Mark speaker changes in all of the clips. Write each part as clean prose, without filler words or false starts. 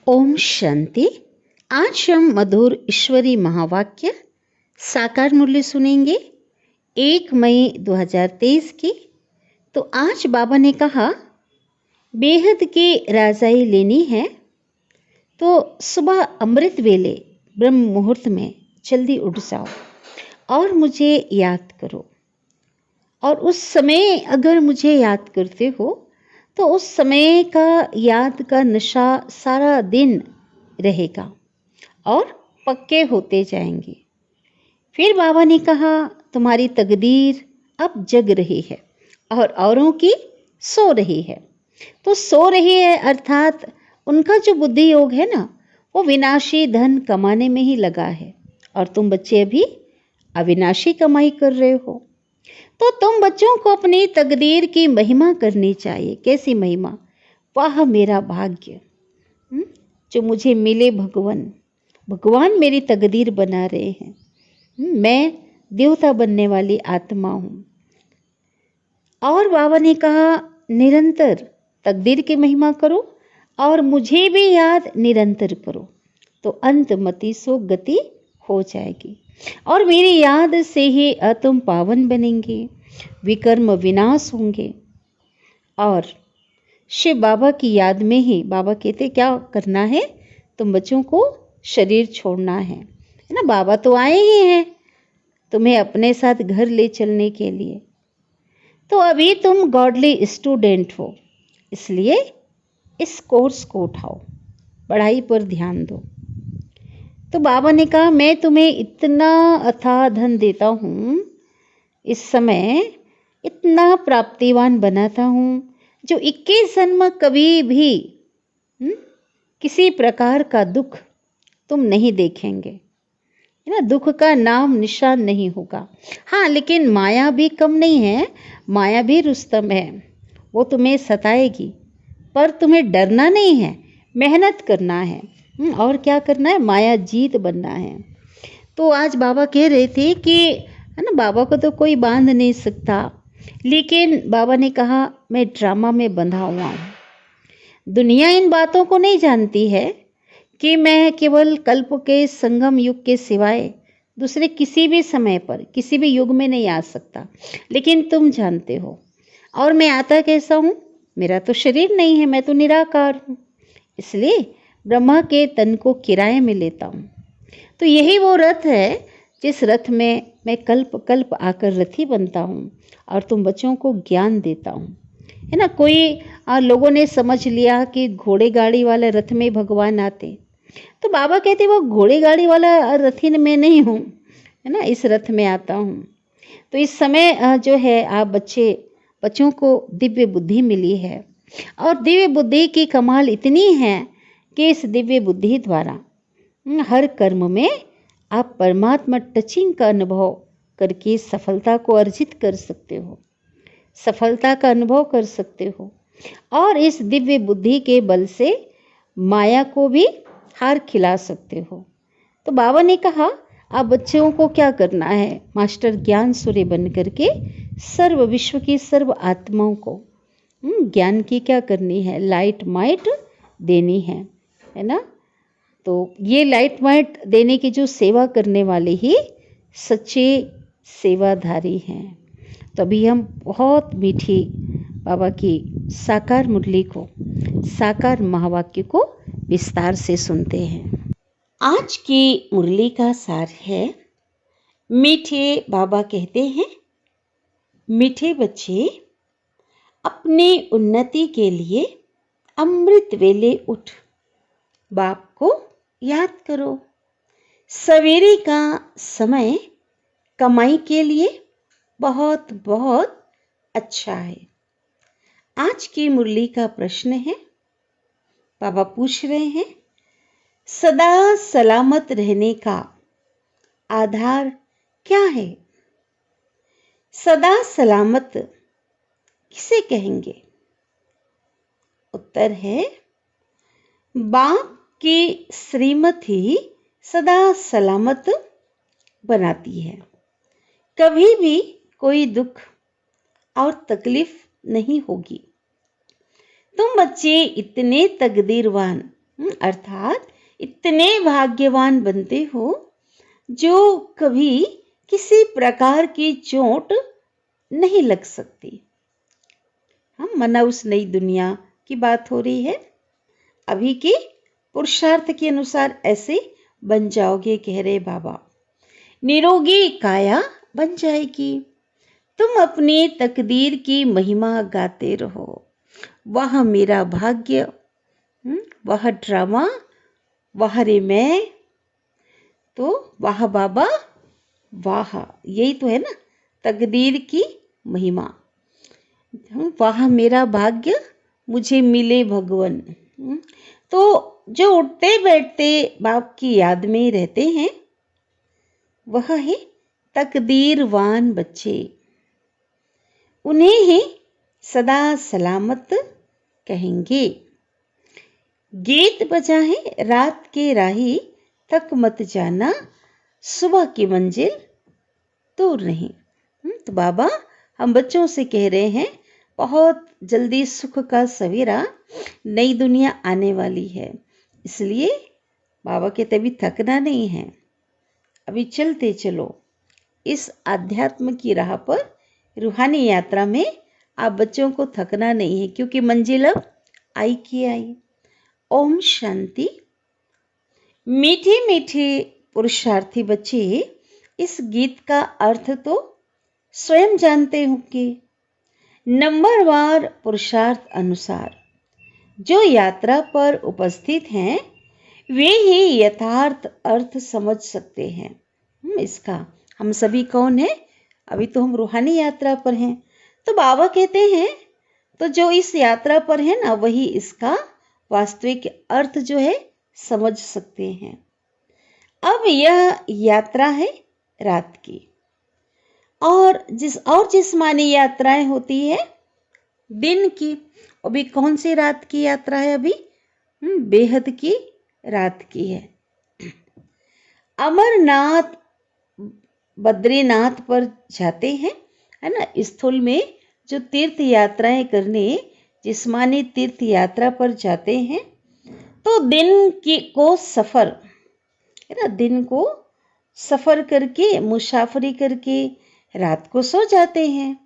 Speaker 1: ओम शांति। आज हम मधुर ईश्वरी महावाक्य साकार मूल्य सुनेंगे 1 मई 2023 की। तो आज बाबा ने कहा बेहद की राजाई लेनी है तो सुबह अमृत वेले ब्रह्म मुहूर्त में जल्दी उठ जाओ और मुझे याद करो। और उस समय अगर मुझे याद करते हो तो उस समय का याद का नशा सारा दिन रहेगा और पक्के होते जाएंगे। फिर बाबा ने कहा तुम्हारी तकदीर अब जग रही है और औरों की सो रही है। तो सो रही है अर्थात उनका जो बुद्धि योग है ना, वो विनाशी धन कमाने में ही लगा है और तुम बच्चे अभी अविनाशी कमाई कर रहे हो। तो तुम बच्चों को अपनी तकदीर की महिमा करनी चाहिए। कैसी महिमा? वाह मेरा भाग्य, जो मुझे मिले भगवान मेरी तकदीर बना रहे हैं। मैं देवता बनने वाली आत्मा हूँ। और बाबा ने कहा निरंतर तकदीर की महिमा करो और मुझे भी याद निरंतर करो तो अंतमति सो गति हो जाएगी और मेरी याद से ही तुम पावन बनेंगे, विकर्म विनाश होंगे। और शिव बाबा की याद में ही बाबा कहते क्या करना है, तुम बच्चों को शरीर छोड़ना है ना। बाबा तो आए ही हैं तुम्हें अपने साथ घर ले चलने के लिए। तो अभी तुम गॉडली स्टूडेंट हो, इसलिए इस कोर्स को उठाओ, पढ़ाई पर ध्यान दो। तो बाबा ने कहा मैं तुम्हें इतना अथाह धन देता हूँ, इस समय इतना प्राप्तिवान बनाता हूँ जो 21 जन्म कभी भी किसी प्रकार का दुख तुम नहीं देखेंगे, है ना। दुख का नाम निशान नहीं होगा। हाँ, लेकिन माया भी कम नहीं है, माया भी रुस्तम है। वो तुम्हें सताएगी पर तुम्हें डरना नहीं है, मेहनत करना है। और क्या करना है? माया जीत बनना है। तो आज बाबा कह रहे थे कि है ना, बाबा को तो कोई बांध नहीं सकता, लेकिन बाबा ने कहा मैं ड्रामा में बंधा हुआ हूँ। दुनिया इन बातों को नहीं जानती है कि मैं केवल कल्प के संगम युग के सिवाय दूसरे किसी भी समय पर किसी भी युग में नहीं आ सकता, लेकिन तुम जानते हो। और मैं आता कैसा हूँ? मेरा तो शरीर नहीं है, मैं तो निराकार हूँ, इसलिए ब्रह्मा के तन को किराए में लेता हूँ। तो यही वो रथ है जिस रथ में मैं कल्प कल्प आकर रथी बनता हूँ और तुम बच्चों को ज्ञान देता हूँ, है ना। कोई लोगों ने समझ लिया कि घोड़े गाड़ी वाले रथ में भगवान आते, तो बाबा कहते वो घोड़े गाड़ी वाला रथी में नहीं हूँ, है ना, इस रथ में आता हूँ। तो इस समय जो है आप बच्चों को दिव्य बुद्धि मिली है और दिव्य बुद्धि की कमाल इतनी है कि इस दिव्य बुद्धि द्वारा हर कर्म में आप परमात्मा टचिंग का अनुभव करके सफलता को अर्जित कर सकते हो, सफलता का अनुभव कर सकते हो। और इस दिव्य बुद्धि के बल से माया को भी हार खिला सकते हो। तो बाबा ने कहा आप बच्चों को क्या करना है, मास्टर ज्ञान सूर्य बन करके सर्व विश्व की सर्व आत्माओं को ज्ञान की क्या करनी है, लाइट माइट देनी है ना। तो ये लाइट माइट देने की जो सेवा करने वाले ही सच्चे सेवाधारी हैं। तो अभी हम बहुत मीठी बाबा की साकार मुरली को, साकार महावाक्य को विस्तार से सुनते हैं। आज की मुरली का सार है, मीठे बाबा कहते हैं मीठे बच्चे अपनी उन्नति के लिए अमृत वेले उठ बाप को याद करो। सवेरे का समय कमाई के लिए बहुत बहुत अच्छा है। आज की मुरली का प्रश्न है, बाबा पूछ रहे हैं सदा सलामत रहने का आधार क्या है? सदा सलामत किसे कहेंगे? उत्तर है बाप की श्रीमत ही सदा सलामत बनाती है। कभी भी कोई दुख और तकलीफ नहीं होगी। तुम बच्चे इतने तकदीरवान अर्थात इतने भाग्यवान बनते हो जो कभी किसी प्रकार की चोट नहीं लग सकती। हम माना उस नई दुनिया की बात हो रही है। अभी के पुरुषार्थ के अनुसार ऐसे बन जाओगे, कह रहे बाबा। निरोगी काया बन जाएगी। तुम अपनी तकदीर की महिमा गाते रहो। वह मेरा भाग्य, वह ड्रामा, वाह रे मैं, तो वाह बाबा वाह, यही तो है ना तकदीर की महिमा। वाह मेरा भाग्य, मुझे मिले भगवन। तो जो उठते बैठते बाप की याद में रहते हैं वह है तकदीरवान बच्चे। उन्हें ही सदा सलामत कहेंगे। गीत बजा है रात के राही, तक मत जाना, सुबह की मंजिल दूर नहीं। तो बाबा हम बच्चों से कह रहे हैं बहुत जल्दी सुख का सवेरा, नई दुनिया आने वाली है। इसलिए बाबा कहते अभी थकना नहीं है, अभी चलते चलो इस आध्यात्म की राह पर, रूहानी यात्रा में आप बच्चों को थकना नहीं है, क्योंकि मंजिल अब आई की आई। ओम शांति। मीठे मीठे पुरुषार्थी बच्चे इस गीत का अर्थ तो स्वयं जानते होंगे। नंबरवार पुरुषार्थ अनुसार जो यात्रा पर उपस्थित हैं वे ही यथार्थ अर्थ समझ सकते हैं। इसका हम सभी कौन है? अभी तो हम रूहानी यात्रा पर हैं। तो बाबा कहते हैं तो जो इस यात्रा पर है ना वही इसका वास्तविक अर्थ जो है समझ सकते हैं। अब यह यात्रा है रात की, और जिस्मानी यात्राएं होती है दिन की। अभी कौन सी रात की यात्रा है? अभी बेहद की रात की है। अमरनाथ बद्रीनाथ पर जाते हैं, है ना, स्थूल में जो तीर्थ यात्राएं करने जिस्मानी तीर्थ यात्रा पर जाते हैं तो दिन को सफर, है ना, दिन को सफर करके मुसाफरी करके रात को सो जाते हैं।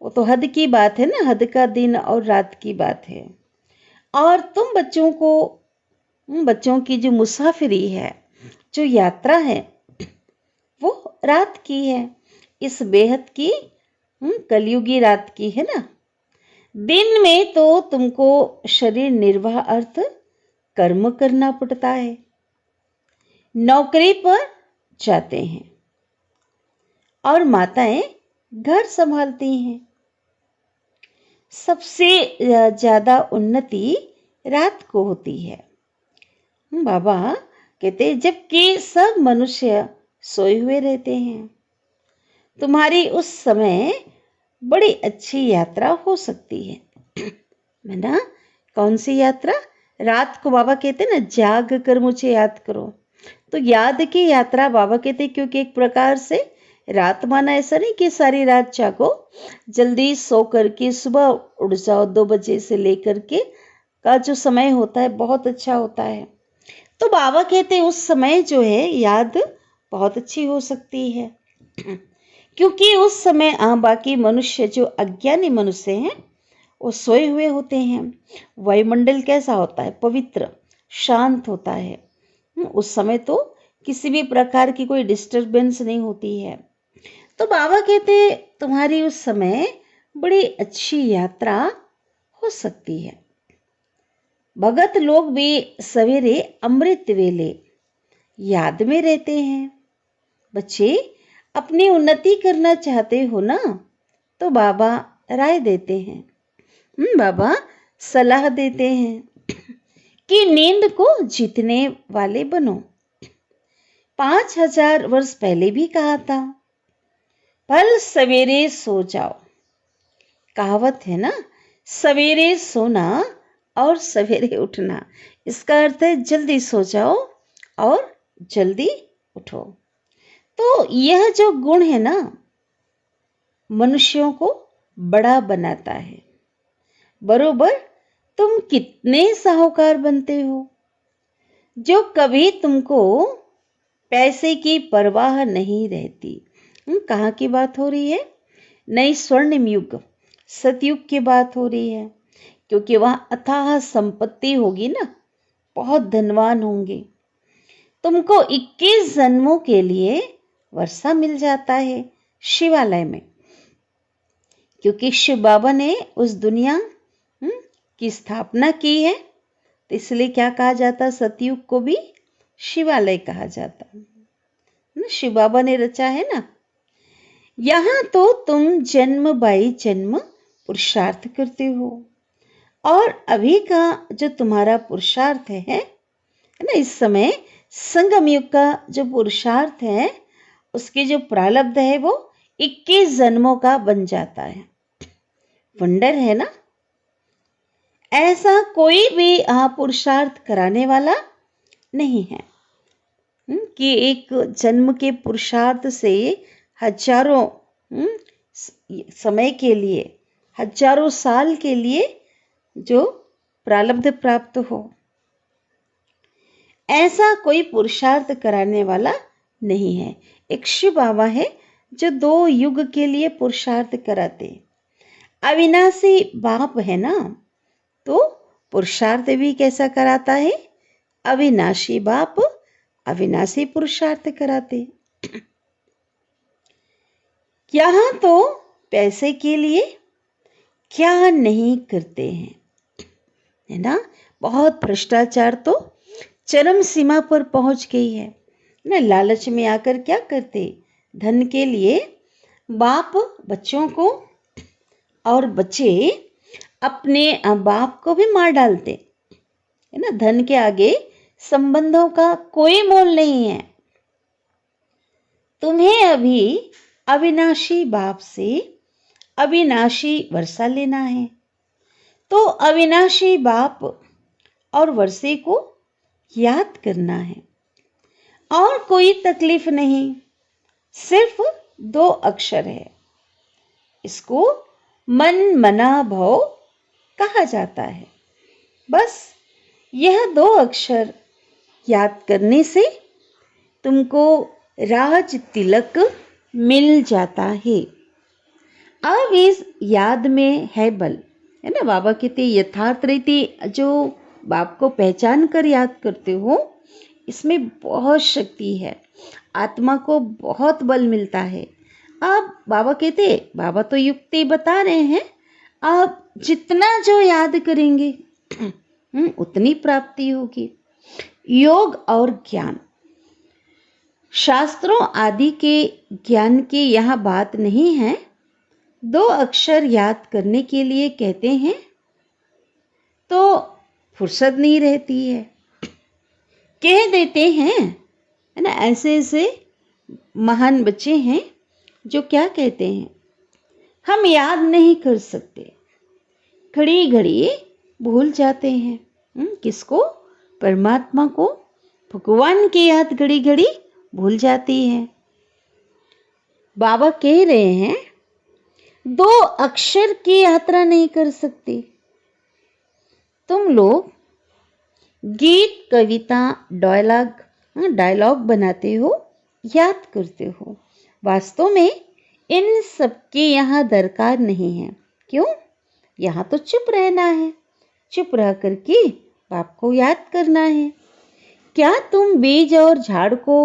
Speaker 1: वो तो हद की बात है ना, हद का दिन और रात की बात है। और तुम बच्चों की जो मुसाफिरी है, जो यात्रा है वो रात की है, इस बेहद की कलयुगी रात की है ना। दिन में तो तुमको शरीर निर्वाह अर्थ कर्म करना पड़ता है, नौकरी पर जाते हैं और माताएं घर संभालती हैं। सबसे ज्यादा उन्नति रात को होती है। बाबा कहते जबकि सब मनुष्य सोए हुए रहते हैं, तुम्हारी उस समय बड़ी अच्छी यात्रा हो सकती है। है ना? कौन सी यात्रा? रात को बाबा कहते ना जाग कर मुझे याद करो। तो याद की यात्रा बाबा कहते, क्योंकि एक प्रकार से रात माना ऐसा नहीं कि सारी रात जागो, जल्दी सो करके सुबह उठ जाओ। 2 बजे से लेकर के का जो समय होता है बहुत अच्छा होता है। तो बाबा कहते उस समय जो है याद बहुत अच्छी हो सकती है, क्योंकि उस समय बाकी मनुष्य जो अज्ञानी मनुष्य हैं वो सोए हुए होते हैं। वायुमंडल कैसा होता है? पवित्र, शांत होता है। उस समय तो किसी भी प्रकार की कोई डिस्टरबेंस नहीं होती है। तो बाबा कहते तुम्हारी उस समय बड़ी अच्छी यात्रा हो सकती है। भगत लोग भी सवेरे अमृत वेले याद में रहते हैं। बच्चे अपनी उन्नति करना चाहते हो ना, तो बाबा राय देते हैं, बाबा सलाह देते हैं कि नींद को जीतने वाले बनो। 5000 वर्ष पहले भी कहा था, कल सवेरे सो जाओ। कहावत है ना, सवेरे सोना और सवेरे उठना। इसका अर्थ है जल्दी सो जाओ और जल्दी उठो। तो यह जो गुण है ना मनुष्यों को बड़ा बनाता है। बरोबर तुम कितने साहूकार बनते हो जो कभी तुमको पैसे की परवाह नहीं रहती। कहाँ की बात हो रही है? नई स्वर्णिम युग, सतयुग की बात हो रही है, क्योंकि वहां अथाह संपत्ति होगी ना, बहुत धनवान होंगे। तुमको 21 जन्मों के लिए वर्षा मिल जाता है शिवालय में, क्योंकि शिव बाबा ने उस दुनिया की स्थापना की है, तो इसलिए क्या कहा जाता, सतयुग को भी शिवालय कहा जाता ना, शिव बाबा ने रचा है ना। यहाँ तो तुम जन्म बाई जन्म पुरुषार्थ करते हो, और अभी का जो तुम्हारा पुरुषार्थ है ना, इस समय संगम युग का जो पुरुषार्थ है, उसके जो प्रारब्ध है वो 21 जन्मों का बन जाता है। वंडर है ना। ऐसा कोई भी पुरुषार्थ कराने वाला नहीं है कि एक जन्म के पुरुषार्थ से हजारों समय के लिए, हजारों साल के लिए जो प्रारब्ध प्राप्त हो, ऐसा कोई पुरुषार्थ कराने वाला नहीं है। एक शिव बाबा है जो 2 युग के लिए पुरुषार्थ कराते। अविनाशी बाप है ना, तो पुरुषार्थ भी कैसा कराता है? अविनाशी बाप अविनाशी पुरुषार्थ कराते। यहाँ तो पैसे के लिए क्या नहीं करते हैं, है ना। बहुत भ्रष्टाचार तो चरम सीमा पर पहुंच गई है ना। लालच में आकर क्या करते, धन के लिए बाप बच्चों को और बच्चे अपने बाप को भी मार डालते, है ना। धन के आगे संबंधों का कोई मोल नहीं है। तुम्हें अभी अविनाशी बाप से अविनाशी वर्षा लेना है, तो अविनाशी बाप और वर्षे को याद करना है, और कोई तकलीफ नहीं। सिर्फ 2 अक्षर है, इसको मन मना भव कहा जाता है। बस यह 2 अक्षर याद करने से तुमको राज तिलक मिल जाता है। अब इस याद में है बल, है ना। बाबा कहते यथार्थ रीति जो बाप को पहचान कर याद करते हो, इसमें बहुत शक्ति है, आत्मा को बहुत बल मिलता है। अब बाबा कहते, बाबा तो युक्ति बता रहे हैं, आप जितना जो याद करेंगे उतनी प्राप्ति होगी। योग और ज्ञान, शास्त्रों आदि के ज्ञान की यहाँ बात नहीं है। 2 अक्षर याद करने के लिए कहते हैं तो फुर्सत नहीं रहती है, कह देते हैं, है ना। ऐसे ऐसे महान बच्चे हैं जो क्या कहते हैं, हम याद नहीं कर सकते, घड़ी घड़ी भूल जाते हैं। किसको? परमात्मा को, भगवान की याद घड़ी घड़ी भूल जाती है। बाबा कह रहे हैं 2 अक्षर की यात्रा नहीं कर सकते। तुम लोग गीत, कविता, डायलॉग बनाते हो, याद करते हो। वास्तव में इन सबकी यहाँ दरकार नहीं है। क्यों? यहाँ तो चुप रहना है, चुप रह करके बाप को याद करना है। क्या तुम बीज और झाड़ को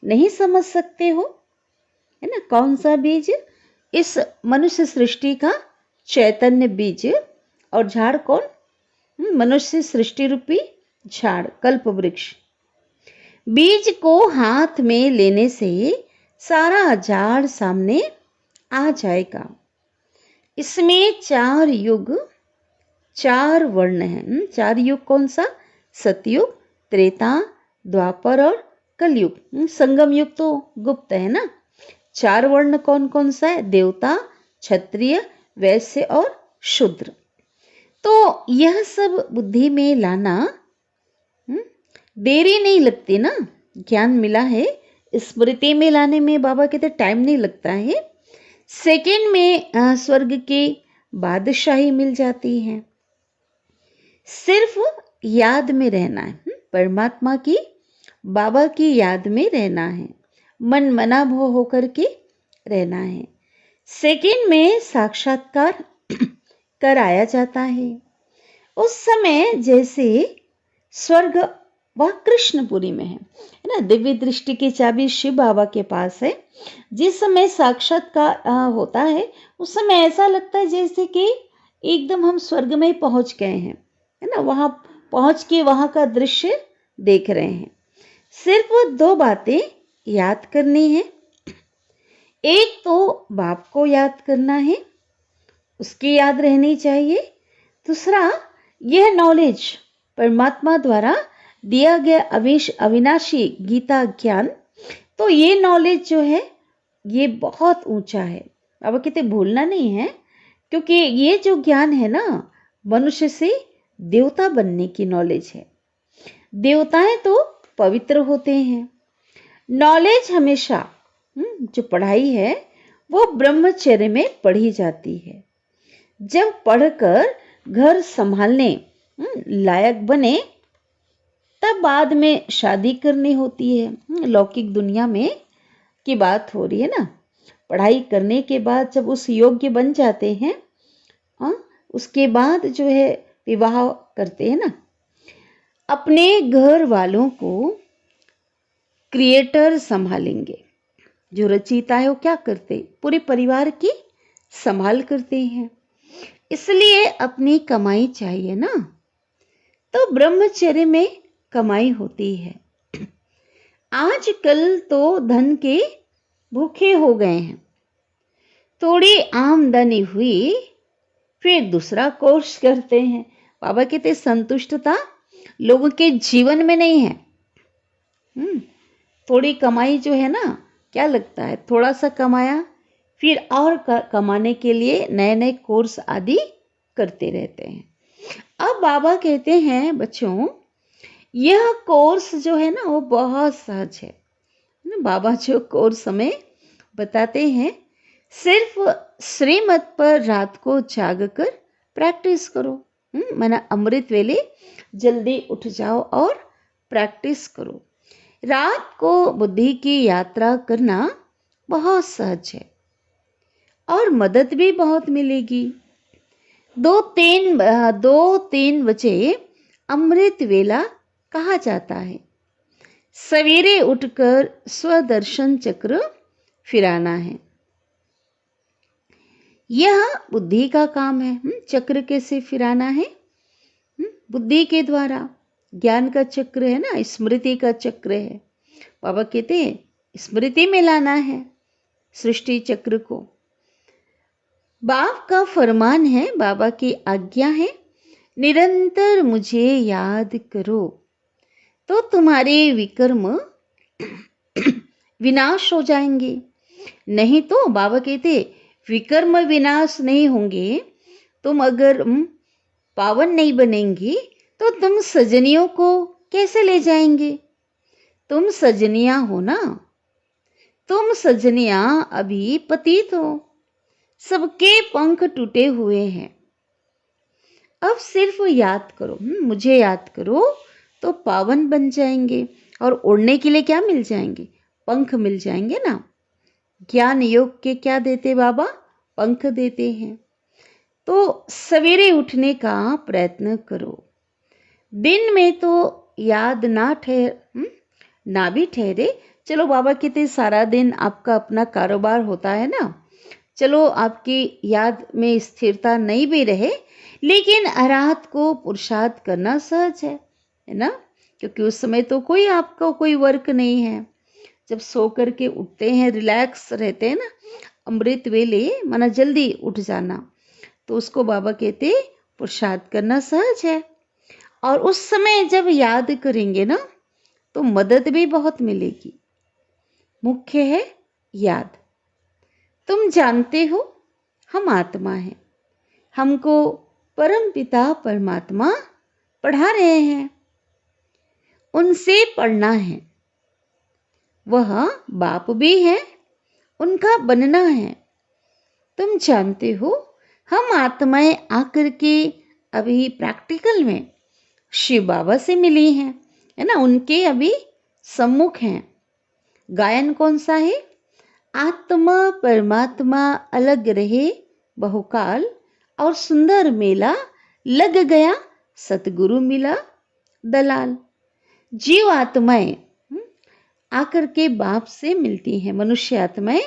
Speaker 1: नहीं समझ सकते हो, है ना। कौन सा बीज? इस मनुष्य सृष्टि का चैतन्य बीज, और झाड़ कौन? मनुष्य सृष्टि रूपी झाड़, कल्प वृक्ष। बीज को हाथ में लेने से सारा झाड़ सामने आ जाएगा। इसमें 4 युग, 4 वर्ण हैं। 4 युग कौन सा? सतयुग, त्रेता, द्वापर और कलयुग। संगम युग तो गुप्त है ना। 4 वर्ण कौन कौन सा है? देवता, क्षत्रिय, वैश्य और शूद्र। तो यह सब बुद्धि में लाना देरी नहीं लगती ना। ज्ञान मिला है, स्मृति में लाने में बाबा कहते टाइम नहीं लगता है। सेकंड में स्वर्ग की बादशाही मिल जाती है। सिर्फ याद में रहना है, परमात्मा की, बाबा की याद में रहना है, मन मना भाव होकर के रहना है। सेकंड में साक्षात्कार कराया जाता है। उस समय जैसे स्वर्ग वह कृष्णपुरी में है ना। दिव्य दृष्टि की चाबी शिव बाबा के पास है। जिस समय साक्षात्कार होता है उस समय ऐसा लगता है जैसे कि एकदम हम स्वर्ग में पहुंच गए हैं, है ना। वहां पहुंच के वहां का दृश्य देख रहे हैं। सिर्फ 2 बातें याद करनी है। एक तो बाप को याद करना है, उसकी याद रहनी चाहिए। दूसरा, यह नॉलेज परमात्मा द्वारा दिया गया अविनाशी गीता ज्ञान, तो ये नॉलेज जो है ये बहुत ऊंचा है। अब कहते भूलना नहीं है, क्योंकि ये जो ज्ञान है ना, मनुष्य से देवता बनने की नॉलेज है। देवताएं तो पवित्र होते हैं। नॉलेज हमेशा जो पढ़ाई है वो ब्रह्मचर्य में पढ़ी जाती है। जब पढ़कर घर संभालने लायक बने तब बाद में शादी करनी होती है। लौकिक दुनिया में की बात हो रही है ना। पढ़ाई करने के बाद जब उस योग्य बन जाते हैं, उसके बाद जो है विवाह करते हैं ना। अपने घर वालों को क्रिएटर संभालेंगे। जो रचयिता है वो क्या करते, पूरे परिवार की संभाल करते हैं। इसलिए अपनी कमाई चाहिए ना, तो ब्रह्मचर्य में कमाई होती है। आजकल तो धन के भूखे हो गए हैं। थोड़ी आमदनी हुई फिर दूसरा कोर्स करते हैं। बाबा कहते संतुष्टता लोगों के जीवन में नहीं है। थोड़ी कमाई जो है ना, क्या लगता है थोड़ा सा कमाया फिर और कमाने के लिए नए नए कोर्स आदि करते रहते हैं। अब बाबा कहते हैं बच्चों, यह कोर्स जो है ना वो बहुत सहज है। बाबा जो कोर्स हमें बताते हैं, सिर्फ श्रीमत पर रात को जागकर प्रैक्टिस करो। माना अमृत वेले जल्दी उठ जाओ और प्रैक्टिस करो। रात को बुद्धि की यात्रा करना बहुत सहज है और मदद भी बहुत मिलेगी। 2-3 बजे अमृत वेला कहा जाता है। सवेरे उठकर स्वदर्शन चक्र फिराना है। यह बुद्धि का काम है। चक्र कैसे फिराना है? बुद्धि के द्वारा। ज्ञान का चक्र है ना, स्मृति का चक्र है। बाबा कहते हैं स्मृति में लाना है सृष्टि चक्र को। बाप का फरमान है, बाबा की आज्ञा है, निरंतर मुझे याद करो तो तुम्हारे विकर्म विनाश हो जाएंगे। नहीं तो बाबा कहते विकर्म विनाश नहीं होंगे, तुम अगर पावन नहीं बनेंगे तो तुम सजनियों को कैसे ले जाएंगे? तुम सजनियां हो ना, तुम सजनियां अभी पतित हो, सबके पंख टूटे हुए हैं। अब सिर्फ याद करो, मुझे याद करो तो पावन बन जाएंगे और उड़ने के लिए क्या मिल जाएंगे? पंख मिल जाएंगे ना। ज्ञान योग के क्या देते बाबा? पंख देते हैं। तो सवेरे उठने का प्रयत्न करो। दिन में तो याद ना भी ठहरे, चलो बाबा कहते सारा दिन आपका अपना कारोबार होता है ना, चलो आपकी याद में स्थिरता नहीं भी रहे, लेकिन रात को पुरुषार्थ करना सहज है ना, क्योंकि उस समय तो कोई आपका कोई वर्क नहीं है। जब सो करके उठते हैं, रिलैक्स रहते हैं ना, अमृत वेले माना जल्दी उठ जाना, तो उसको बाबा कहते पुरुषार्थ करना सहज है। और उस समय जब याद करेंगे ना तो मदद भी बहुत मिलेगी। मुख्य है याद। तुम जानते हो हम आत्मा हैं, हमको परम पिता परमात्मा पढ़ा रहे हैं, उनसे पढ़ना है। वह बाप भी है, उनका बनना है। तुम जानते हो हम आत्माएं आकर के अभी प्रैक्टिकल में शिव बाबा से मिली हैं, है ना, उनके अभी सम्मुख हैं। गायन कौन सा है? आत्मा परमात्मा अलग रहे बहुकाल, और सुंदर मेला लग गया, सतगुरु मिला दलाल। जीव आत्माएं आकर के बाप से मिलती हैं। मनुष्य आत्माएं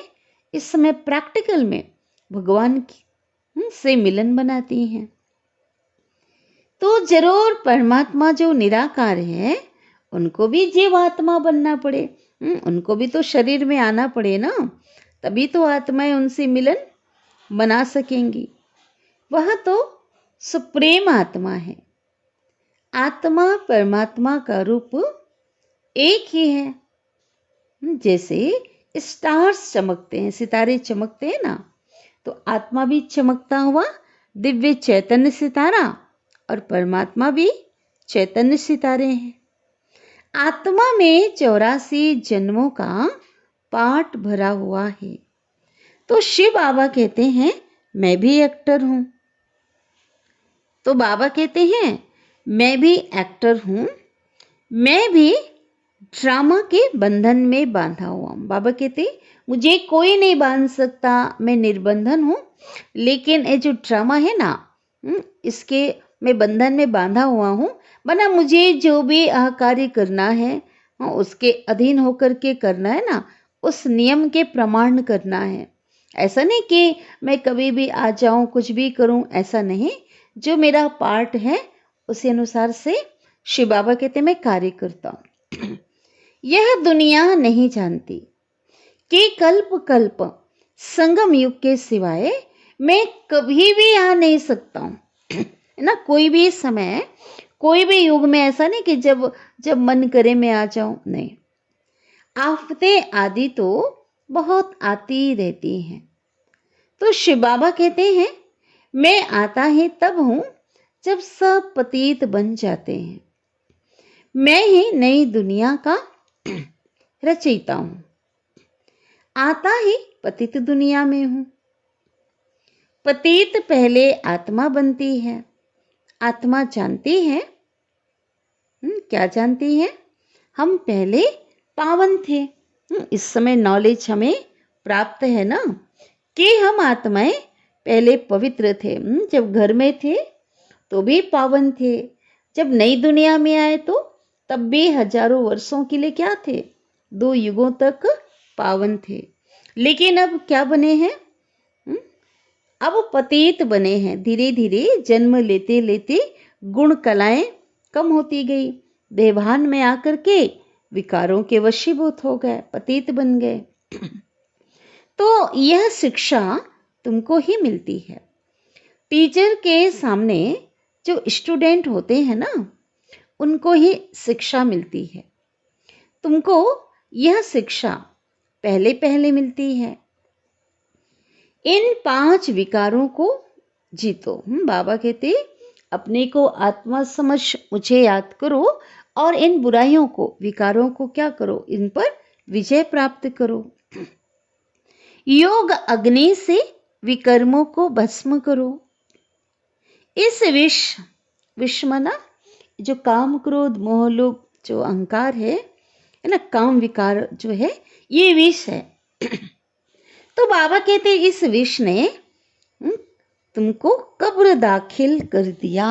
Speaker 1: इस समय प्रैक्टिकल में भगवान से मिलन बनाती हैं। तो जरूर परमात्मा जो निराकार है उनको भी जीव आत्मा बनना पड़े, उनको भी तो शरीर में आना पड़े ना, तभी तो आत्माएं उनसे मिलन बना सकेंगी। वह तो सुप्रीम आत्मा है। आत्मा परमात्मा का रूप एक ही है। जैसे स्टार्स चमकते हैं, सितारे चमकते हैं ना, तो आत्मा भी चमकता हुआ दिव्य चैतन्य सितारा और परमात्मा भी चैतन्य सितारे हैं। आत्मा में 84 जन्मों का पाठ भरा हुआ है। तो शिव बाबा कहते हैं मैं भी एक्टर हूं। तो बाबा कहते हैं मैं भी एक्टर हूं, मैं भी ड्रामा के बंधन में बांधा हुआ हूं। बाबा कहते मुझे कोई नहीं बांध सकता, मैं निर्बंधन हूं, लेकिन ये जो ड्रामा है ना, इसके मैं बंधन में बांधा हुआ हूं। बना मुझे जो भी कार्य करना है उसके अधीन होकर के करना है ना, उस नियम के प्रमाण करना है। ऐसा नहीं कि मैं कभी भी आ जाऊं कुछ भी करूं, ऐसा नहीं। जो मेरा पार्ट है उसी अनुसार से शिव बाबा कहते मैं कार्य करता हूं। यह दुनिया नहीं जानती कि कल्प कल्प संगम युग के सिवाय मैं कभी भी आ नहीं सकता हूं, है ना। कोई भी समय, कोई भी युग में ऐसा नहीं कि जब मन करे मैं आ जाऊं, नहीं। आफतें आदि तो बहुत आती रहती हैं। तो शिव बाबा कहते हैं मैं आता है तब हूं जब सब पतित बन जाते हैं। मैं ही नई दुनिया का रचयिता हूं। आता ही पतित दुनिया में हूं। पतित पहले आत्मा बनती है। आत्मा जानती है, क्या जानती है? हम पहले पावन थे। इस समय नॉलेज हमें प्राप्त है ना कि हम आत्माएं पहले पवित्र थे। जब घर में थे तो भी पावन थे, जब नई दुनिया में आए तो तब भी हजारों वर्षों के लिए क्या थे? 2 युगों तक पावन थे। लेकिन अब क्या बने हैं? अब पतित बने हैं। धीरे धीरे जन्म लेते लेते गुण कलाएं कम होती गई, देवान में आकर के विकारों के वशीभूत हो गए, पतित बन गए। तो यह शिक्षा तुमको ही मिलती है। टीचर के सामने जो स्टूडेंट होते हैं ना, उनको ही शिक्षा मिलती है। तुमको यह शिक्षा पहले पहले मिलती है। इन 5 विकारों को जीतो। बाबा कहते अपने को आत्मा समझ मुझे याद करो और इन बुराइयों को, विकारों को क्या करो? इन पर विजय प्राप्त करो। योग अग्नि से विकर्मों को भस्म करो। इस विष मना जो काम क्रोध मोह लोभ जो अहंकार है ना, काम विकार जो है, ये विष है। तो बाबा कहते इस विष ने तुमको कब्र दाखिल कर दिया।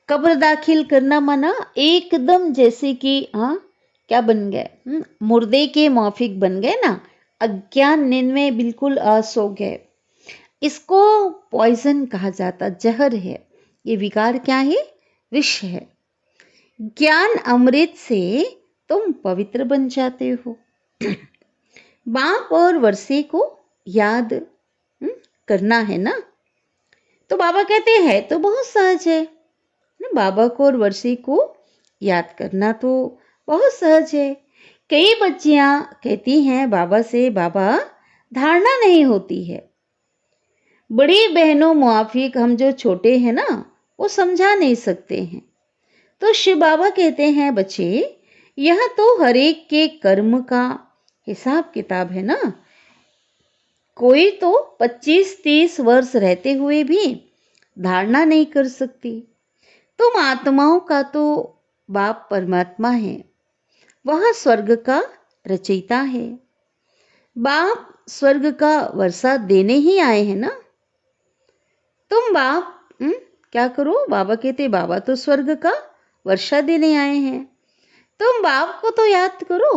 Speaker 1: कब्र दाखिल करना माना एकदम जैसे कि क्या बन गए? मुर्दे के माफिक बन गए ना, अज्ञान नींद में बिल्कुल सो गए। इसको पॉइजन कहा जाता, जहर है। ये विकार क्या है? विष है। ज्ञान अमृत से तुम पवित्र बन जाते हो। बाप और वर्षे को याद करना है ना। तो बाबा कहते हैं तो बहुत सहज है। बाबा को और वर्षे को याद करना तो बहुत सहज है। कई बच्चियां कहती हैं बाबा से, बाबा धारणा नहीं होती है। बड़ी बहनों मुआफिक हम जो छोटे हैं ना, वो समझा नहीं सकते हैं। तो शिव बाबा कहते हैं बच्चे, यह तो हर एक के कर्म का हिसाब किताब है ना। कोई तो 25-30 वर्ष रहते हुए भी धारणा नहीं कर सकती। तुम आत्माओं का तो बाप परमात्मा है, वह स्वर्ग का रचयिता है। बाप स्वर्ग का वर्षा देने ही आए हैं ना। तुम बाप क्या करो? बाबा कहते बाबा तो स्वर्ग का वर्षा देने आए हैं। तुम बाप को तो याद करो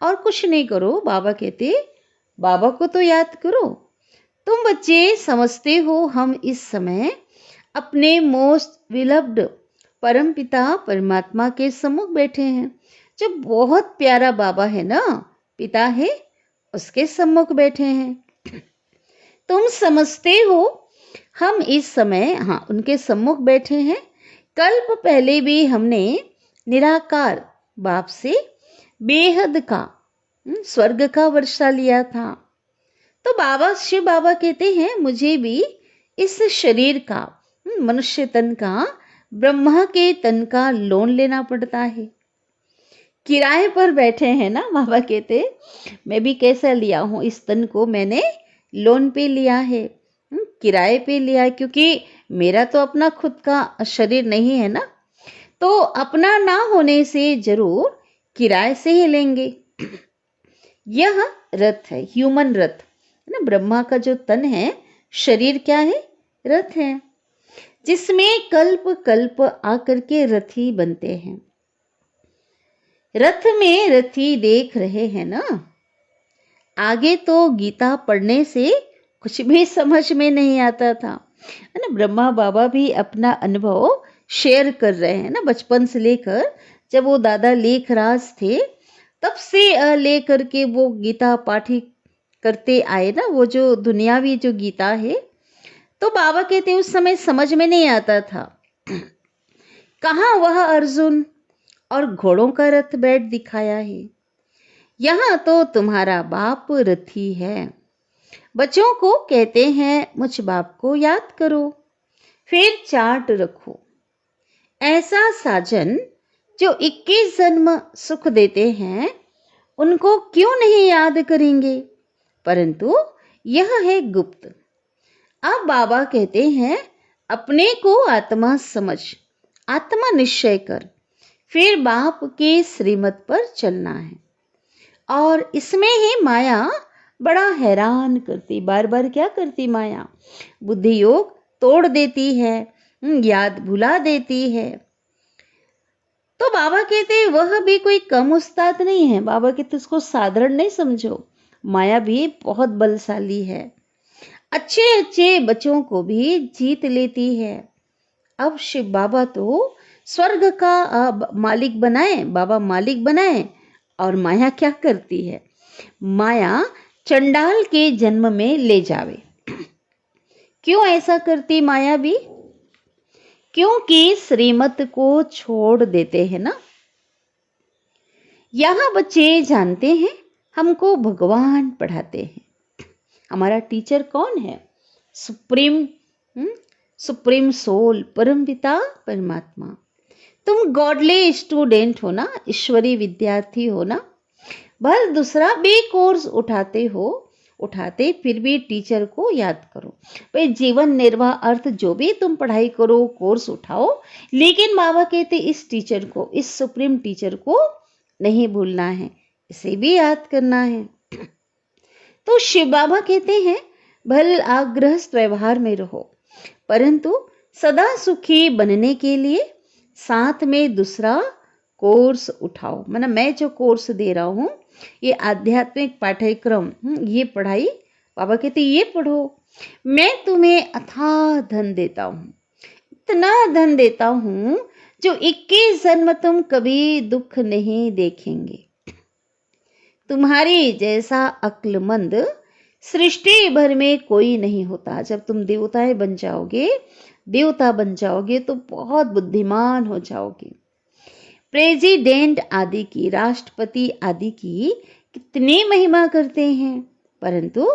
Speaker 1: और कुछ नहीं करो। बाबा कहते बाबा को तो याद करो। तुम बच्चे समझते हो हम इस समय अपने मोस्ट विलव्ड परम पिता परमात्मा के सम्मुख बैठे हैं, जो बहुत प्यारा बाबा है ना, पिता है, उसके सम्मुख बैठे हैं। तुम समझते हो हम इस समय उनके सम्मुख बैठे हैं। कल्प पहले भी हमने निराकार बाप से बेहद का स्वर्ग का वर्षा लिया था। तो बाबा शिव बाबा कहते हैं मुझे भी इस शरीर का, मनुष्य तन का, ब्रह्मा के तन का लोन लेना पड़ता है। किराए पर बैठे हैं ना। बाबा कहते मैं भी कैसा लिया हूँ, इस तन को मैंने लोन पे लिया है, किराए पे लिया है, क्योंकि मेरा तो अपना खुद का शरीर नहीं है ना। तो अपना ना होने से जरूर किराए से ही लेंगे। यह रथ है, ह्यूमन रथ है ना। ब्रह्मा का जो तन है, शरीर क्या है? रथ है, जिसमें कल्प कल्प आकर के रथी बनते हैं। रथ में रथी देख रहे हैं ना। आगे तो गीता पढ़ने से कुछ भी समझ में नहीं आता था, है ना। ब्रह्मा बाबा भी अपना अनुभव शेयर कर रहे हैं ना। बचपन से लेकर जब वो दादा लेखराज थे, तब से लेकर के वो गीता पाठी करते आए ना। वो जो दुनियावी जो गीता है, तो बाबा कहते उस समय समझ में नहीं आता था। कहाँ वह अर्जुन और घोड़ों का रथ बैठ दिखाया है। यहाँ तो तुम्हारा बाप रथी है। बच्चों को कहते हैं मुझ बाप को याद करो, फिर चार्ट रखो। ऐसा साजन जो 21 जन्म सुख देते हैं, उनको क्यों नहीं याद करेंगे? परंतु यह है गुप्त। अब बाबा कहते हैं अपने को आत्मा समझ, आत्मा निश्चय कर, फिर बाप के श्रीमत पर चलना है। और इसमें ही माया बड़ा हैरान करती, बार बार क्या करती माया? बुद्धि योग तोड़ देती है, याद भुला देती है। तो बाबा कहते वह भी कोई कम उस्ताद नहीं है। बाबा कहते उसको साधारण नहीं समझो, माया भी बहुत बलशाली है। अच्छे अच्छे बच्चों को भी जीत लेती है। अब शिव बाबा तो स्वर्ग का मालिक बनाए, बाबा मालिक बनाए, और माया क्या करती है? माया चंडाल के जन्म में ले जावे। क्यों ऐसा करती माया भी? क्योंकि श्रीमत को छोड़ देते हैं ना। यहाँ बच्चे जानते हैं हमको भगवान पढ़ाते हैं। हमारा टीचर कौन है? सुप्रीम सोल, परम पिता परमात्मा। तुम गॉडली स्टूडेंट हो ना, ईश्वरी विद्यार्थी हो ना। भले दूसरा भी कोर्स उठाते फिर भी टीचर को याद करो। भाई जीवन निर्वाह अर्थ जो भी तुम पढ़ाई करो, कोर्स उठाओ, लेकिन बाबा कहते इस टीचर को, इस सुप्रीम टीचर को नहीं भूलना है, इसे भी याद करना है। तो शिव बाबा कहते हैं भल आग्रहस्थ व्यवहार में रहो, परंतु सदा सुखी बनने के लिए साथ में दूसरा कोर्स उठाओ। मतलब मैं जो कोर्स दे रहा हूँ, ये आध्यात्मिक पाठ्यक्रम, ये पढ़ाई, बाबा कहते ये पढ़ो। मैं तुम्हें अथाह धन देता हूँ, इतना धन देता हूँ जो 21 जन्म तुम कभी दुख नहीं देखेंगे। तुम्हारी जैसा अक्लमंद सृष्टि भर में कोई नहीं होता। जब तुम देवता बन जाओगे तो बहुत बुद्धिमान हो जाओगे। प्रेसिडेंट आदि की, राष्ट्रपति आदि की कितनी महिमा करते हैं, परंतु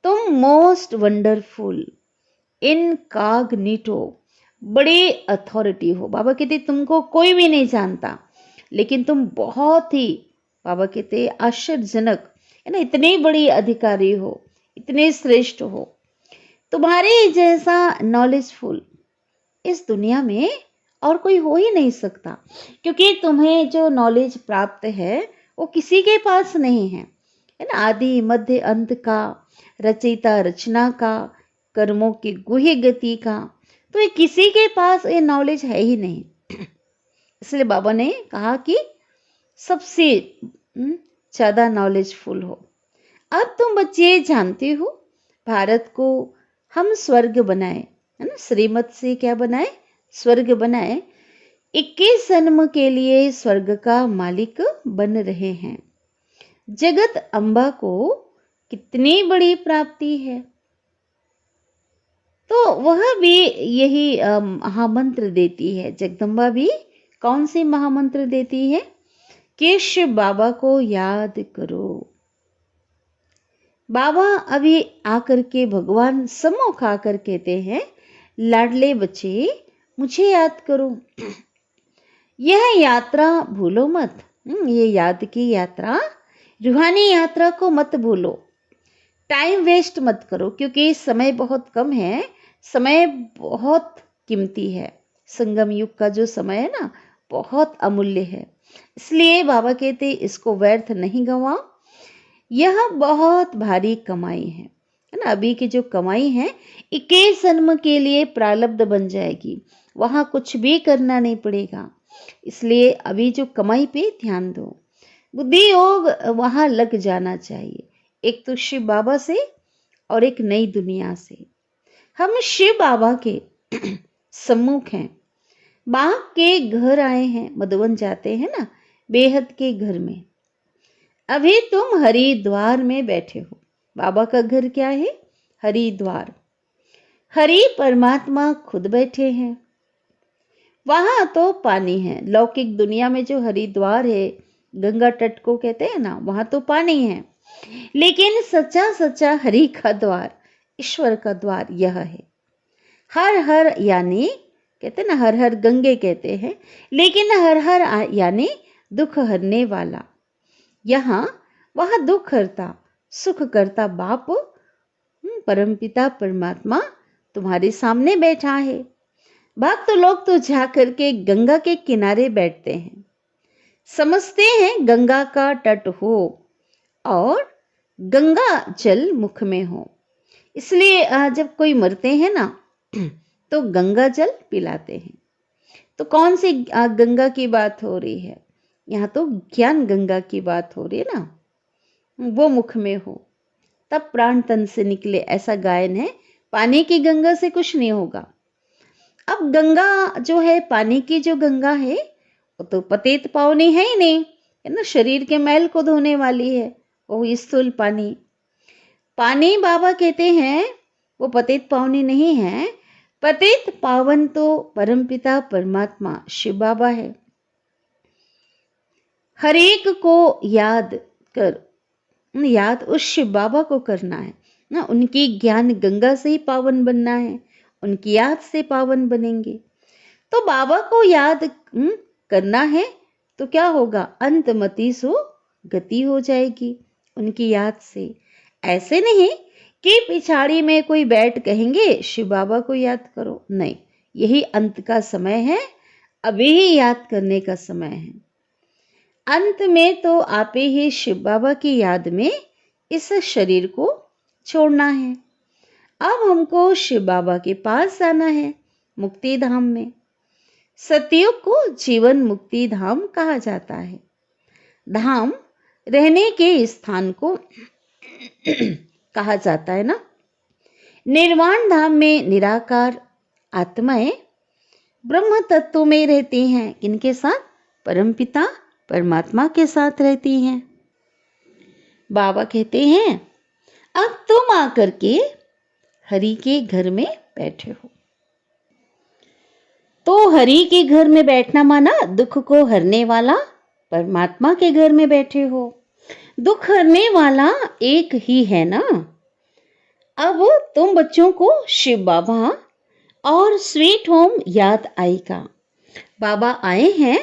Speaker 1: तुम मोस्ट वंडरफुल इनकॉग्निटो, बड़े अथॉरिटी हो। बाबा कहते तुमको कोई भी नहीं जानता, लेकिन तुम बहुत ही, बाबा कहते आश्चर्यजनक है ना, इतने बड़ी अधिकारी हो, इतने श्रेष्ठ हो। तुम्हारे जैसा नॉलेजफुल इस दुनिया में और कोई हो ही नहीं सकता, क्योंकि तुम्हें जो नॉलेज प्राप्त है वो किसी के पास नहीं है ना। आदि मध्य अंत का, रचयिता रचना का, कर्मों की गुह्य गति का, तो ये किसी के पास ये नॉलेज है ही नहीं। इसलिए बाबा ने कहा कि सबसे ज़्यादा नॉलेजफुल हो। अब तुम बच्चे जानते हो, भारत को हम स्वर्ग बनाए, है ना, श्रीमत से क्या बनाए, स्वर्ग बनाए। 21 जन्म के लिए स्वर्ग का मालिक बन रहे हैं। जगत अम्बा को कितनी बड़ी प्राप्ति है, तो वह भी यही महामंत्र देती है। जगदम्बा भी कौन सी महामंत्र देती है कि शिव बाबा को याद करो। बाबा अभी आकर के भगवान सम्मुख आकर कहते हैं, लाडले बच्चे मुझे याद करो। यह यात्रा भूलो मत। ये याद की यात्रा, रूहानी यात्रा को मत भूलो। टाइम वेस्ट मत करो, क्योंकि समय बहुत कम है, समय बहुत कीमती है। संगम युग का जो समय है ना, बहुत अमूल्य है। इसलिए बाबा कहते इसको व्यर्थ नहीं गंवाओ। यह बहुत भारी कमाई है ना। अभी की जो कमाई है 21 जन्म के लिए प्रारब्ध बन जाएगी, वहां कुछ भी करना नहीं पड़ेगा। इसलिए अभी जो कमाई पे ध्यान दो। बुद्धि योग वहां लग जाना चाहिए, एक तो शिव बाबा से और एक नई दुनिया से। हम शिव बाबा के सम्मुख हैं। बाघ के घर आए हैं, मधुवन जाते हैं ना, बेहद के घर में। अभी तुम हरिद्वार में बैठे हो। बाबा का घर क्या है, हरिद्वार। हरि परमात्मा खुद बैठे हैं। वहां तो पानी है। लौकिक दुनिया में जो हरिद्वार है, गंगा तट को कहते हैं ना, वहां तो पानी है। लेकिन सच्चा सच्चा हरि का द्वार, ईश्वर का द्वार यह है। हर हर यानी कहते ना, हर हर गंगे कहते हैं, लेकिन हर हर यानी दुख हरने वाला। यहाँ वह दुख हरता सुख करता बाप परमपिता परमात्मा तुम्हारे सामने बैठा है। भक्त लोग तो जा करके गंगा के किनारे बैठते हैं, समझते हैं गंगा का तट हो और गंगा जल मुख में हो। इसलिए जब कोई मरते हैं ना तो गंगा जल पिलाते हैं। तो कौन सी गंगा की बात हो रही है, यहाँ तो ज्ञान गंगा की बात हो रही है ना, वो मुख में हो तब प्राण तन से निकले, ऐसा गायन है। पानी की गंगा से कुछ नहीं होगा। अब गंगा जो है, पानी की जो गंगा है वो तो पतित पावनी है ही नहीं, है ना, शरीर के मैल को धोने वाली है वो स्थूल पानी। पानी बाबा कहते हैं वो पतित पावनी नहीं है। पतित पावन तो परमपिता परमात्मा शिव बाबा है। हर एक को याद कर, याद उस शिव बाबा को करना है ना। उनकी ज्ञान गंगा से ही पावन बनना है, उनकी याद से पावन बनेंगे। तो बाबा को याद करना है तो क्या होगा, अंतमति सो गति हो जाएगी उनकी याद से। ऐसे नहीं कि पिछाड़ी में कोई बैठ कहेंगे शिव बाबा को याद करो, नहीं, यही अंत का समय है, अभी ही याद करने का समय है। अंत में तो आप ही शिव बाबा की याद में इस शरीर को छोड़ना है। अब हमको शिव बाबा के पास जाना है, मुक्ति धाम में। सतयुग को जीवन मुक्ति धाम कहा जाता है। धाम रहने के स्थान को कहा जाता है ना। निर्वाण धाम में निराकार आत्माएं ब्रह्म तत्व में रहती हैं। किनके साथ, परमपिता परमात्मा के साथ रहती हैं। बाबा कहते हैं अब तुम आकर के हरि के घर में बैठे हो। तो हरि के घर में बैठना माना दुख को हरने वाला परमात्मा के घर में बैठे हो। दुख हरने वाला एक ही है ना। अब तुम बच्चों को शिव बाबा और स्वीट होम याद आएगा। बाबा आए हैं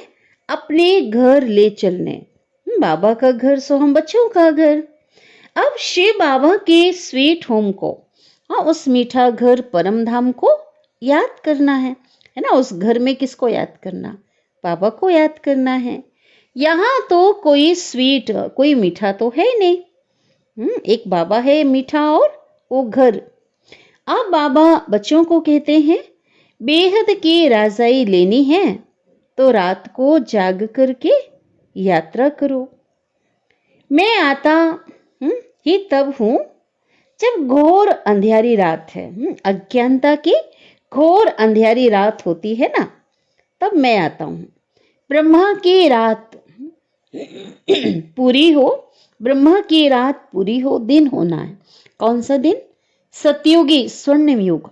Speaker 1: अपने घर ले चलने। बाबा का घर सो हम बच्चों का घर। अब शिव बाबा के स्वीट होम को हाँ, उस मीठा घर परम धाम को याद करना है ना। उस घर में किसको याद करना? बाबा को याद करना है। यहाँ तो कोई स्वीट, कोई मीठा तो है ही नहीं। एक बाबा है मीठा और वो घर। अब बाबा बच्चों को कहते हैं, बेहद की राजाई लेनी है तो रात को जाग करके यात्रा करो। मैं आता ही तब हूँ जब घोर अंधियारी रात है, अज्ञानता की घोर अंधियारी रात होती है ना, तब मैं आता हूँ। ब्रह्मा की रात पूरी हो, ब्रह्मा की रात पूरी हो, दिन होना है। कौन सा दिन? सतयुगी स्वर्णिम युग।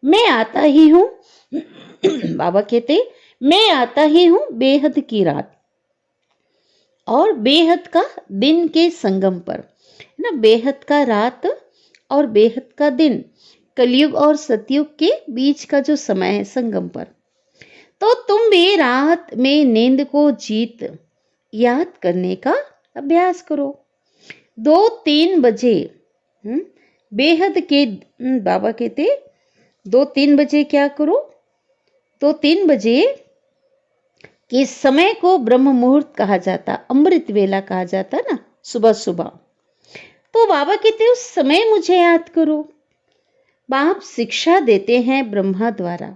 Speaker 1: मैं आता ही हूँ बाबा कहते, मैं आता ही हूँ बेहद की रात और बेहद का दिन के संगम पर ना। बेहद का रात और बेहद का दिन, कलयुग और सतयुग के बीच का जो समय है, संगम पर। तो तुम भी रात में नींद को जीत याद करने का अभ्यास करो। 2-3 बजे बेहद के बाबा कहते 2-3 बजे क्या करो? 2-3 बजे के समय को ब्रह्म मुहूर्त कहा जाता, अमृत वेला कहा जाता ना, सुबह सुबह। तो बाबा कहते उस समय मुझे याद करो। बाप शिक्षा देते हैं ब्रह्मा द्वारा,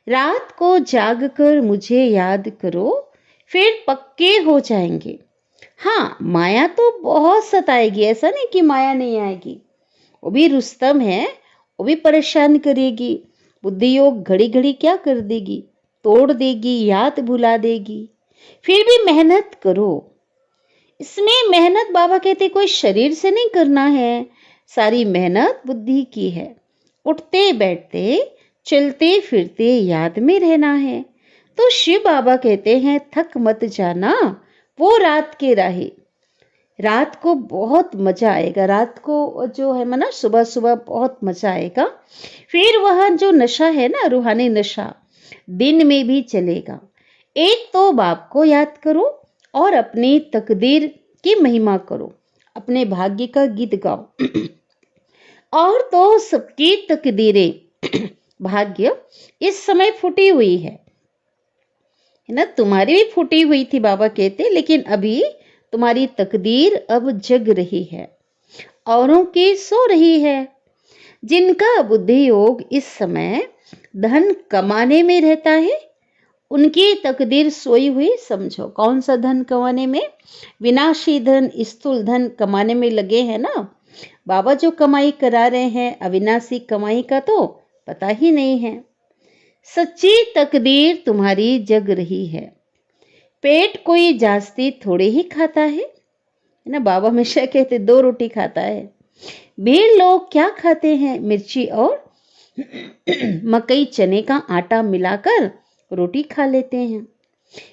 Speaker 1: रात को जाग कर मुझे याद करो, फिर पक्के हो जाएंगे। हाँ, माया तो बहुत सताएगी, ऐसा नहीं कि माया नहीं आएगी। वो भी रुस्तम है, वो भी परेशान करेगी। बुद्धि योग घड़ी घड़ी क्या कर देगी? तोड़ देगी, याद भुला देगी। फिर भी मेहनत करो। इसमें मेहनत बाबा कहते कोई शरीर से नहीं करना है, सारी मेहनत बुद्धि की है। उठते बैठते चलते फिरते याद में रहना है। तो शिव बाबा कहते हैं थक मत जाना वो रात के राहे। रात को बहुत मजा आएगा, रात को जो है ना, सुबह सुबह बहुत मजा आएगा। फिर वह जो नशा है ना, रूहानी नशा, दिन में भी चलेगा। एक तो बाप को याद करो और अपनी तकदीर की महिमा करो, अपने भाग्य का गीत गाओ। और तो सबकी तकदीरें भाग्य इस समय फूटी हुई है ना। तुम्हारी भी फूटी हुई थी बाबा कहते, लेकिन अभी तुम्हारी तकदीर अब जग रही है, औरों की सो रही है। जिनका बुद्धि योग इस समय धन कमाने में रहता है, उनकी तकदीर सोई हुई समझो। कौन सा धन कमाने में? विनाशी धन, स्थूल धन कमाने में लगे हैं ना। बाबा जो कमाई करा रहे हैं, अविनाशी कमाई का तो पता ही नहीं है। सच्ची तकदीर तुम्हारी जग रही है। पेट कोई जास्ती थोड़े ही खाता है ना। बाबा हमेशा कहते 2 रोटी खाता है। भीड़ लोग क्या खाते हैं? मिर्ची और मकई चने का आटा मिलाकर रोटी खा लेते हैं।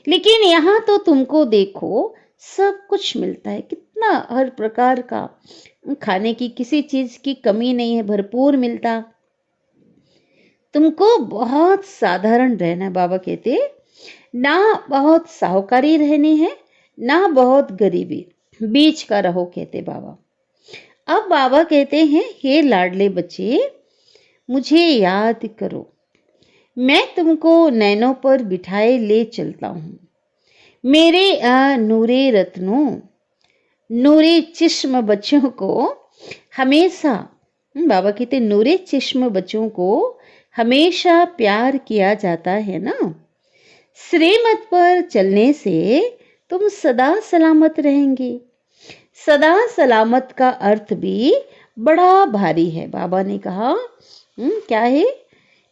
Speaker 1: लेकिन यहाँ तो तुमको देखो, सब कुछ मिलता है, कितना हर प्रकार का खाने की किसी चीज की कमी नहीं है, भरपूर मिलता। तुमको बहुत साधारण रहना है। बाबा कहते ना बहुत साहूकारी रहनी है, ना बहुत गरीबी, बीच का रहो कहते बाबा। अब बाबा कहते हैं हे लाडले बच्चे, मुझे याद करो। मैं तुमको नैनों पर बिठाए ले चलता हूँ। मेरे नूरे रत्नों, नूरे चिश्म बच्चों को हमेशा, बाबा कहते नूरे चिश्म बच्चों को हमेशा प्यार किया जाता है ना। श्रीमत पर चलने से तुम सदा सलामत रहेंगे। सदा सलामत का अर्थ भी बड़ा भारी है। बाबा ने कहा क्या है?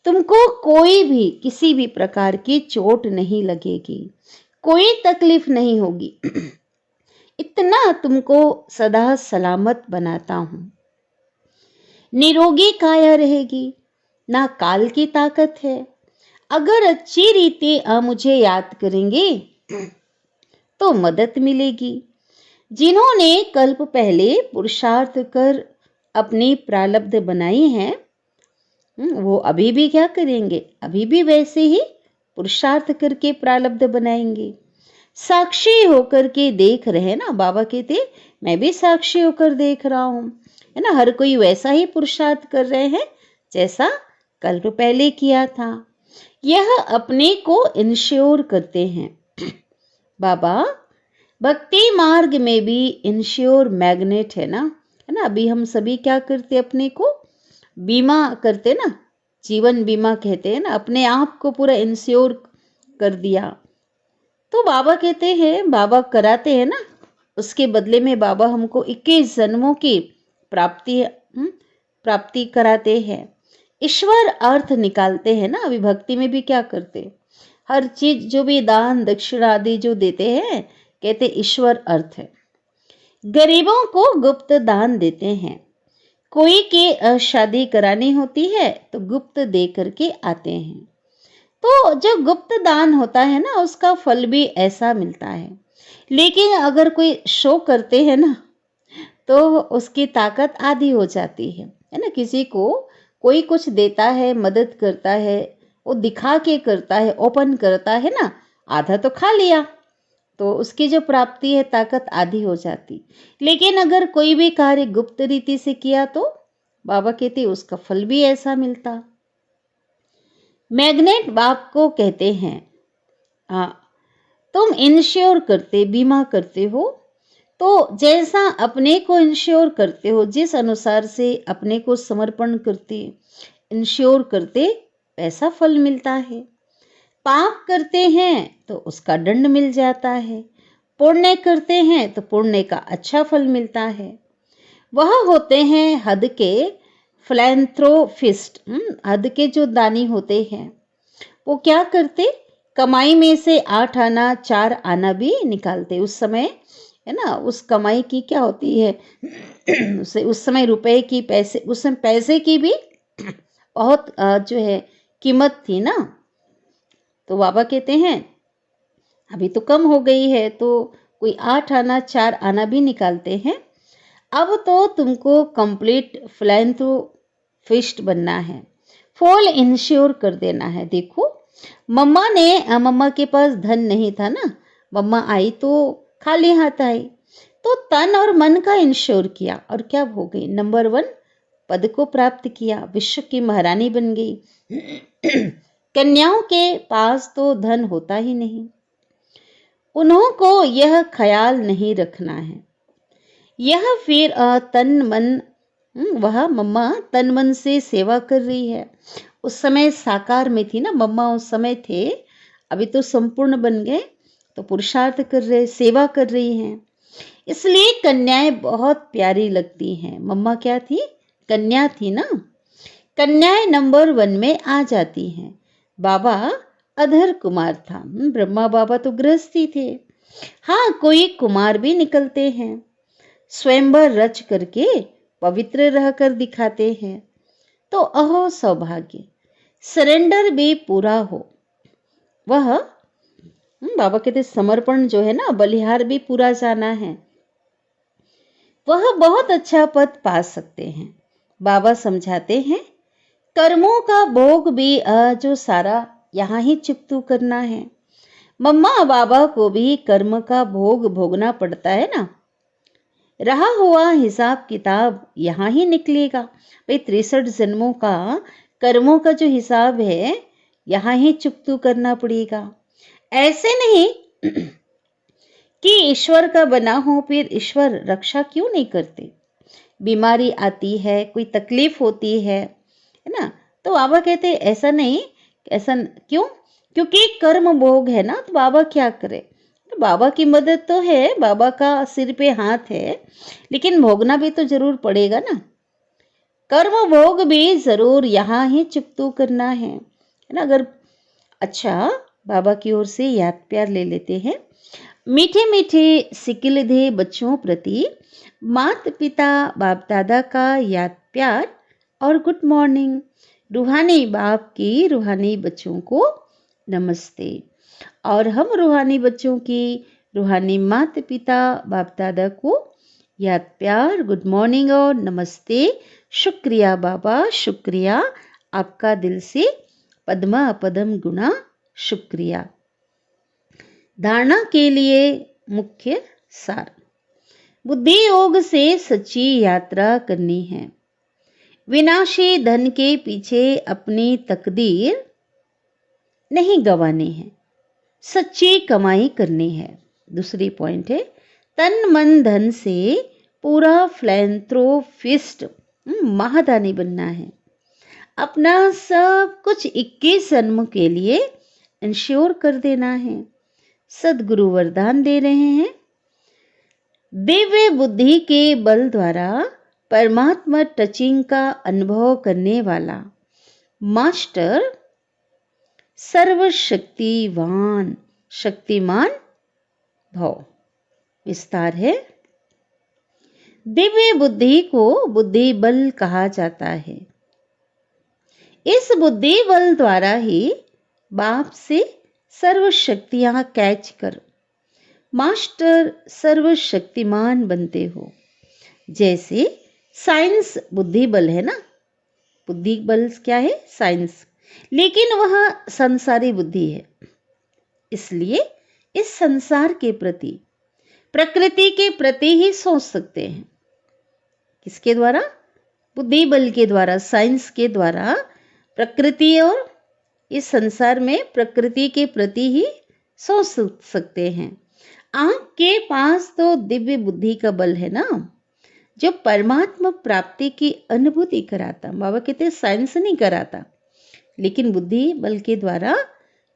Speaker 1: तुमको कोई भी किसी भी प्रकार की चोट नहीं लगेगी, कोई तकलीफ नहीं होगी। इतना तुमको सदा सलामत बनाता हूं। निरोगी काया रहेगी, ना काल की ताकत है। अगर अच्छी रीति मुझे याद करेंगे तो मदद मिलेगी। जिन्होंने कल्प पहले पुरुषार्थ कर अपनी प्रारब्ध बनाई है, वो अभी भी क्या करेंगे? अभी भी वैसे ही पुरुषार्थ करके प्रारब्ध बनाएंगे। साक्षी होकर के देख रहे ना। बाबा कहते मैं भी साक्षी होकर देख रहा हूँ। है ना, हर कोई वैसा ही पुरुषार्थ कर रहे हैं जैसा कल्प पहले किया था। यह अपने को इंश्योर करते हैं। बाबा, भक्ति मार्ग में भी इंश्योर मैग्नेट है ना, अभी हम सभी क्या करते अपने को बीमा करते ना, जीवन बीमा कहते हैं ना, अपने आप को पूरा इंश्योर कर दिया। तो बाबा कहते हैं, बाबा कराते हैं ना, उसके बदले में बाबा हमको 21 जन्मों की प्राप्ति कराते हैं। ईश्वर अर्थ निकालते हैं ना। अभी भक्ति में भी क्या करते, हर चीज जो भी दान दक्षिणा आदि जो देते हैं, कहते ईश्वर अर्थ है। गरीबों को गुप्त दान देते हैं। कोई की शादी करानी होती है तो गुप्त दे करके आते हैं। तो जो गुप्त दान होता है ना, उसका फल भी ऐसा मिलता है। लेकिन अगर कोई शो करते हैं ना, तो उसकी ताकत आधी हो जाती है ना। किसी को कोई कुछ देता है, मदद करता है, वो दिखा के करता है, ओपन करता है ना, आधा तो खा लिया, तो उसकी जो प्राप्ति है ताकत आधी हो जाती। लेकिन अगर कोई भी कार्य गुप्त रीति से किया तो बाबा कहते उसका फल भी ऐसा मिलता। मैग्नेट बाप को कहते हैं, तुम इंश्योर करते, बीमा करते हो, तो जैसा अपने को इंश्योर करते हो, जिस अनुसार से अपने को समर्पण करते इंश्योर करते, वैसा फल मिलता है। पाप करते हैं तो उसका दंड मिल जाता है, पुण्य करते हैं तो पुण्य का अच्छा फल मिलता है। वह होते हैं हद के फिलैंथ्रोपिस्ट। हद के जो दानी होते हैं, वो क्या करते, कमाई में से 8 आना 4 आना भी निकालते। उस समय है ना, उस कमाई की क्या होती है उस समय रुपए की, पैसे, उस समय पैसे की भी बहुत जो है कीमत थी ना। तो बाबा कहते हैं अभी तो कम हो गई है, तो कोई 8 आना 4 आना भी निकालते हैं। अब तो तुमको कंप्लीट फिलैंथ्रोपिस्ट बनना है, फुल इंश्योर कर देना है। देखो, मम्मा के पास धन नहीं था ना, मम्मा आई तो खाली हाथ आई, तो तन और मन का इंश्योर किया और क्या हो गई, नंबर 1 पद को प्राप्त किया, विश्व की महारानी बन गई। कन्याओं के पास तो धन होता ही नहीं, उन्हों को यह ख्याल नहीं रखना है। यह फिर तन मन, वह मम्मा तन मन से सेवा कर रही है। उस समय साकार में थी ना मम्मा, उस समय थे, अभी तो संपूर्ण बन गए, तो पुरुषार्थ कर रहे, सेवा कर रही हैं। इसलिए कन्याएं बहुत प्यारी लगती हैं। मम्मा क्या थी, कन्या थी ना। कन्याएं नंबर 1 में आ जाती हैं। बाबा अधर कुमार था, ब्रह्मा बाबा तो गृहस्थी थे। हाँ, कोई कुमार भी निकलते हैं, स्वयंवर रच करके पवित्र रहकर दिखाते हैं। तो अहो सौभाग्य, सरेंडर भी पूरा हो। वह बाबा कहते समर्पण जो है ना, बलिहार भी पूरा जाना है, वह बहुत अच्छा पद पा सकते हैं। बाबा समझाते हैं कर्मों का भोग भी जो सारा यहाँ ही चुकतू करना है। मम्मा बाबा को भी कर्म का भोग भोगना पड़ता है ना, रहा हुआ हिसाब किताब यहाँ ही निकलेगा। भाई 63 जन्मों का कर्मों का जो हिसाब है यहाँ ही चुकतू करना पड़ेगा। ऐसे नहीं कि ईश्वर का बना हो, फिर ईश्वर रक्षा क्यों नहीं करते। बीमारी आती है, कोई तकलीफ होती है ना, तो बाबा कहते ऐसा नहीं, ऐसा क्यों, क्योंकि कर्म भोग है ना, तो बाबा क्या करे, तो बाबा की मदद तो है, बाबा का सिर पे हाथ है, लेकिन भोगना भी तो जरूर पड़ेगा ना। कर्म भोग भी जरूर यहाँ ही चुकतू करना है ना। अगर अच्छा, बाबा की ओर से याद प्यार ले लेते हैं। मीठे मीठे सिकिलधे बच्चों प्रति माता पिता बाप दादा का याद प्यार और गुड मॉर्निंग। रूहानी बाप की रूहानी बच्चों को नमस्ते, और हम रूहानी बच्चों की रूहानी माता पिता बाप दादा को याद प्यार, गुड मॉर्निंग और नमस्ते। शुक्रिया बाबा, शुक्रिया, आपका दिल से पद्मा पदम गुना शुक्रिया। धारणा के लिए मुख्य सार। बुद्धि योग से सच्ची यात्रा करनी है। विनाशी धन के पीछे अपनी तकदीर नहीं गंवानी है, सच्ची कमाई करनी है। दूसरी पॉइंट है, तन मन धन से पूरा फिलैंथ्रोपिस्ट महादानी बनना है। अपना सब कुछ 21 जन्म के लिए इंश्योर कर देना है। सदगुरु वरदान दे रहे हैं, दिव्य बुद्धि के बल द्वारा परमात्मा टचिंग का अनुभव करने वाला मास्टर सर्वशक्तिवान शक्तिमान भव। विस्तार है, दिव्य बुद्धि को बुद्धि बल कहा जाता है। इस बुद्धि बल द्वारा ही बाप से सर्व शक्तियां कैच कर मास्टर सर्वशक्तिमान बनते हो। जैसे साइंस बुद्धि बल है ना, बुद्धि बल क्या है? साइंस, लेकिन वह संसारी बुद्धि है। इसलिए इस संसार के प्रति, प्रकृति के प्रति ही सोच सकते हैं। किसके द्वारा? बुद्धि बल के द्वारा, साइंस के द्वारा प्रकृति और इस संसार में प्रकृति के प्रति ही सोच सकते हैं। आंख के पास तो दिव्य बुद्धि का बल है ना, जो परमात्मा प्राप्ति की अनुभूति कराता। बाबा कहते साइंस नहीं कराता, लेकिन बुद्धि बल के द्वारा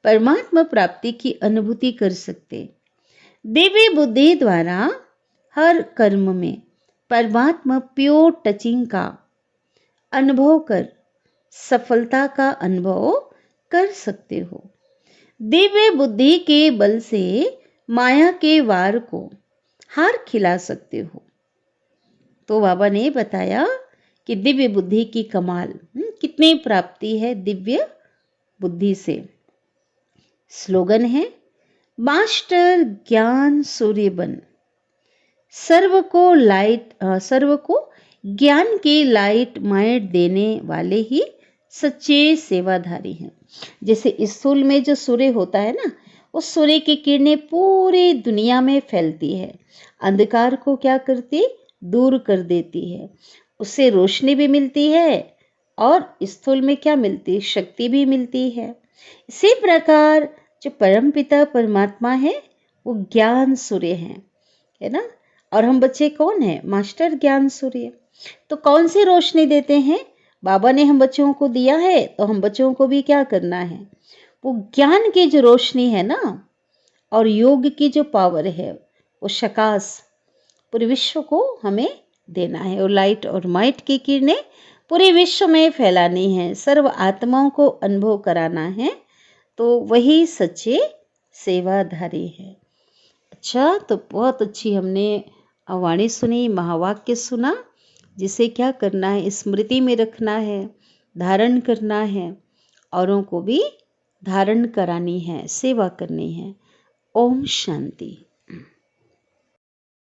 Speaker 1: परमात्मा प्राप्ति की अनुभूति कर सकते। दिव्य बुद्धि द्वारा हर कर्म में परमात्मा प्योर टचिंग का अनुभव कर सफलता का अनुभव कर सकते हो। दिव्य बुद्धि के बल से माया के वार को हार खिला सकते हो। तो बाबा ने बताया कि दिव्य बुद्धि की कमाल कितनी प्राप्ति है दिव्य बुद्धि से। स्लोगन है, मास्टर ज्ञान सूर्य बन, सर्व को ज्ञान की लाइट माइट देने वाले ही सच्चे सेवाधारी हैं। जैसे इस स्थूल में जो सूर्य होता है ना, उस सूर्य की किरणें पूरी दुनिया में फैलती है, अंधकार को क्या करती? दूर कर देती है। उससे रोशनी भी मिलती है और स्थूल में क्या मिलती? शक्ति भी मिलती है। इसी प्रकार जो परमपिता परमात्मा है वो ज्ञान सूर्य है ना, और हम बच्चे कौन है? मास्टर ज्ञान सूर्य। तो कौन सी रोशनी देते हैं? बाबा ने हम बच्चों को दिया है, तो हम बच्चों को भी क्या करना है? वो ज्ञान की जो रोशनी है ना, और योग की जो पावर है, वो शकाश पूरे विश्व को हमें देना है। और लाइट और माइट की किरणें पूरे विश्व में फैलानी है, सर्व आत्माओं को अनुभव कराना है। तो वही सच्चे सेवाधारी है। अच्छा, तो बहुत अच्छी हमने वाणी सुनी, महावाक्य सुना, जिसे क्या करना है? स्मृति में रखना है, धारण करना है, औरों को भी धारण करानी है, सेवा करनी है। ओम शांति।